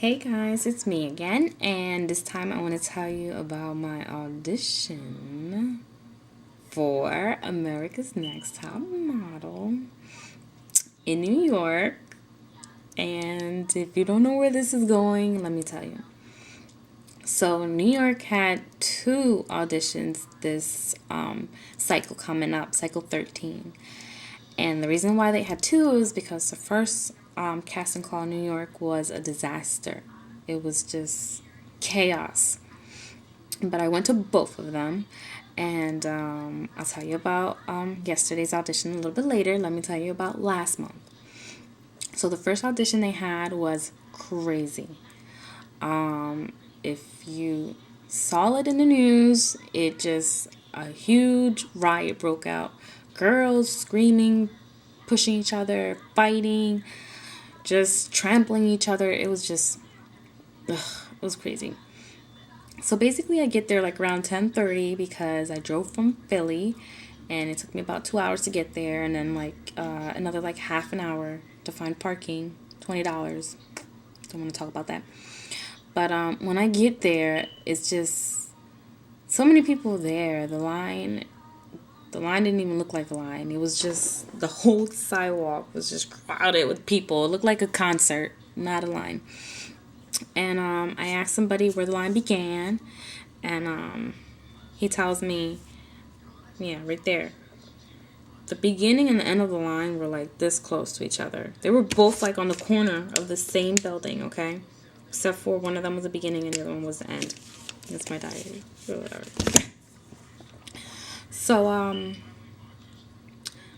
Hey guys, it's me again, and this time I want to tell you about my audition for America's Next Top Model in New York. And if you don't know where this is going, let me tell you. So, New York had two auditions this cycle coming up, cycle 13. And the reason why they had two is because the first casting call in New York was a disaster. It was just chaos. But I went to both of them, and I'll tell you about yesterday's audition a little bit later. Let me tell you about last month. So the first audition they had was crazy. If you saw it in the news, a huge riot broke out. Girls screaming, pushing each other, fighting, just trampling each other. It was crazy. So basically I get there like around 10:30 because I drove from Philly and it took me about 2 hours to get there, and then another half an hour to find parking, $20. Don't want to talk about that. But when I get there, it's just so many people there. The line didn't even look like a line. It was just, the whole sidewalk was just crowded with people. It looked like a concert, not a line. And I asked somebody where the line began, and he tells me, yeah, right there. The beginning and the end of the line were like this close to each other. They were both like on the corner of the same building, okay? Except for one of them was the beginning and the other one was the end. That's my diary, or whatever. So,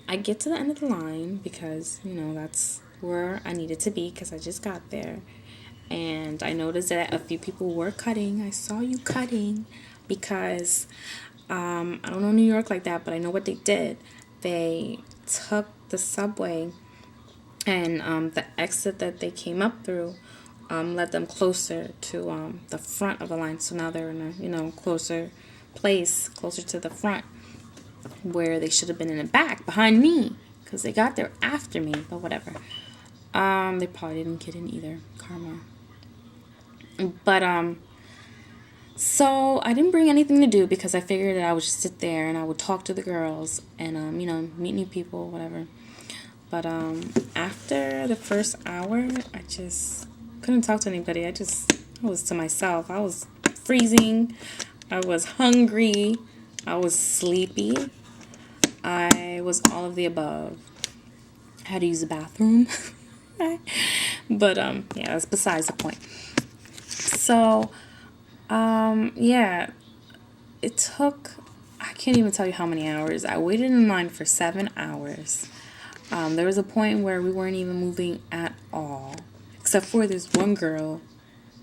I get to the end of the line because, that's where I needed to be because I just got there. And I noticed that a few people were cutting. I saw you cutting because I don't know New York like that, but I know what they did. They took the subway and the exit that they came up through led them closer to the front of the line. So now they're in a closer place, closer to the front, where they should have been in the back behind me because they got there after me. But whatever. They probably didn't get in either. Karma. But so I didn't bring anything to do because I figured that I would just sit there and I would talk to the girls and meet new people, whatever. But after the first hour, I just couldn't talk to anybody. I was to myself. I was freezing. I was hungry. I was sleepy. I was all of the above. I had to use the bathroom. But yeah, that's besides the point. So it took, I can't even tell you how many hours. I waited in line for 7 hours. There was a point where we weren't even moving at all, except for this one girl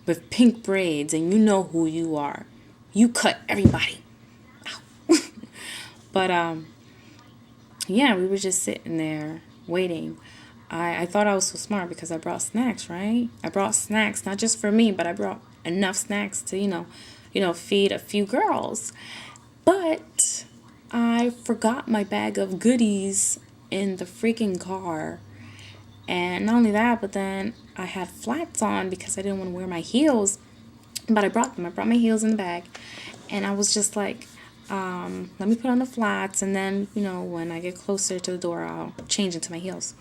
with pink braids, and you know who you are. You cut everybody. But yeah, we were just sitting there waiting. I thought I was so smart because I brought snacks, right? I brought snacks, not just for me, but I brought enough snacks to, feed a few girls. But I forgot my bag of goodies in the freaking car. And not only that, but then I had flats on because I didn't want to wear my heels. But I brought them. I brought my heels in the bag. And I was just like, let me put on the flats. And then, when I get closer to the door, I'll change into my heels.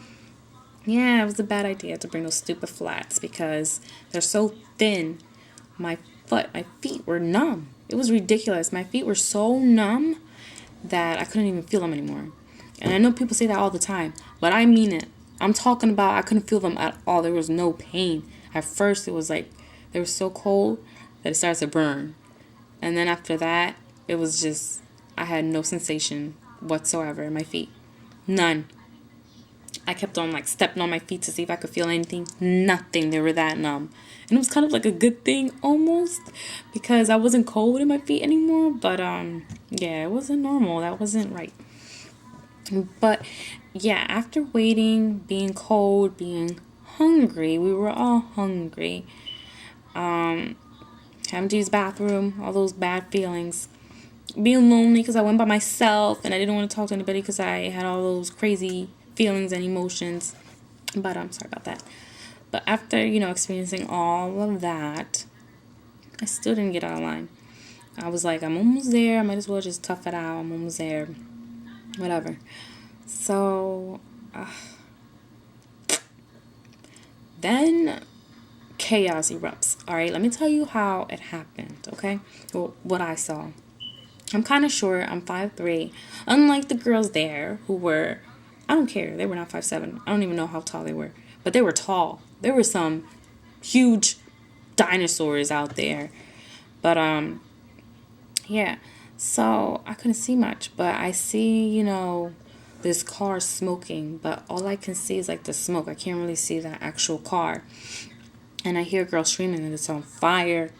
Yeah, it was a bad idea to bring those stupid flats because they're so thin. My feet were numb. It was ridiculous. My feet were so numb that I couldn't even feel them anymore. And I know people say that all the time, but I mean it. I'm talking about I couldn't feel them at all. There was no pain. At first, it was like they were so cold that it started to burn. And then after that, it was just, I had no sensation whatsoever in my feet. None. I kept on stepping on my feet to see if I could feel anything. Nothing. They were that numb. And it was kind of like a good thing almost because I wasn't cold in my feet anymore. But yeah, it wasn't normal. That wasn't right. But yeah, after waiting, being cold, being hungry, we were all hungry. Having to use the bathroom, all those bad feelings. Being lonely because I went by myself and I didn't want to talk to anybody because I had all those crazy feelings and emotions. But I'm sorry about that. But after, experiencing all of that, I still didn't get out of line. I was like, I'm almost there. I might as well just tough it out. I'm almost there. Whatever. So, then chaos erupts. All right, let me tell you how it happened, okay? Well, what I saw. I'm kind of short. I'm 5'3". Unlike the girls there who were, I don't care. They were not 5'7". I don't even know how tall they were. But they were tall. There were some huge dinosaurs out there. But, yeah. So I couldn't see much. But I see, this car smoking. But all I can see is like the smoke. I can't really see that actual car. And I hear a girl screaming that it's on fire.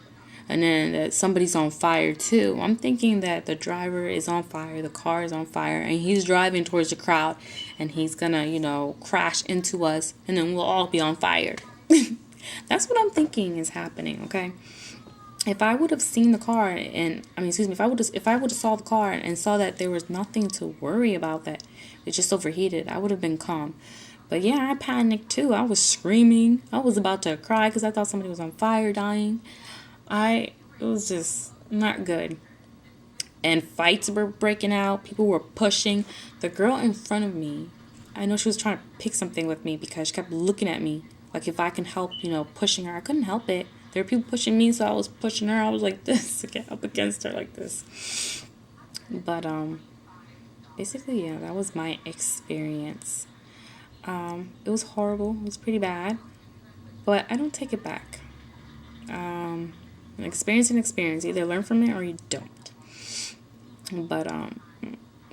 And then that somebody's on fire too. I'm thinking that the driver is on fire, the car is on fire, and he's driving towards the crowd, and he's gonna, crash into us, and then we'll all be on fire. That's what I'm thinking is happening, okay? If I would have seen the car and if I would have saw the car and saw that there was nothing to worry about, that it just overheated, I would have been calm. But yeah, I panicked too. I was screaming. I was about to cry because I thought somebody was on fire dying. It was just not good. And fights were breaking out. People were pushing. The girl in front of me, I know she was trying to pick something with me because she kept looking at me. Like if I can help, pushing her. I couldn't help it. There were people pushing me, so I was pushing her. I was like this, up against her like this. But, basically, yeah, that was my experience. It was horrible. It was pretty bad. But I don't take it back. An experience. Either learn from it or you don't. But I'm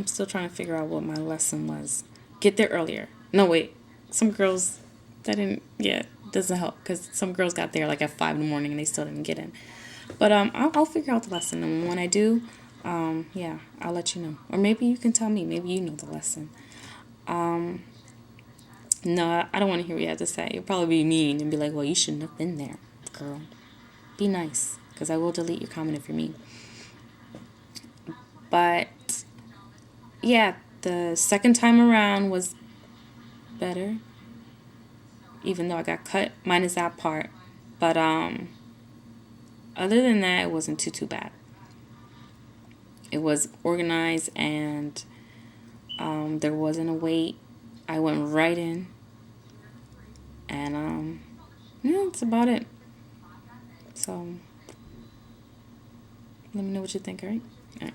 still trying to figure out what my lesson was. Get there earlier. No, wait. Some girls, that didn't, yeah, doesn't help. Because some girls got there like at 5 in the morning and they still didn't get in. But I'll figure out the lesson. And when I do, yeah, I'll let you know. Or maybe you can tell me. Maybe you know the lesson. No, I don't want to hear what you have to say. You'll probably be mean and be like, well, you shouldn't have been there, girl. Be nice, because I will delete your comment if you're mean. But, yeah, the second time around was better, even though I got cut, minus that part. But, other than that, it wasn't too bad. It was organized, and, there wasn't a wait. I went right in, and, yeah, that's about it. So, let me know what you think, all right? All right.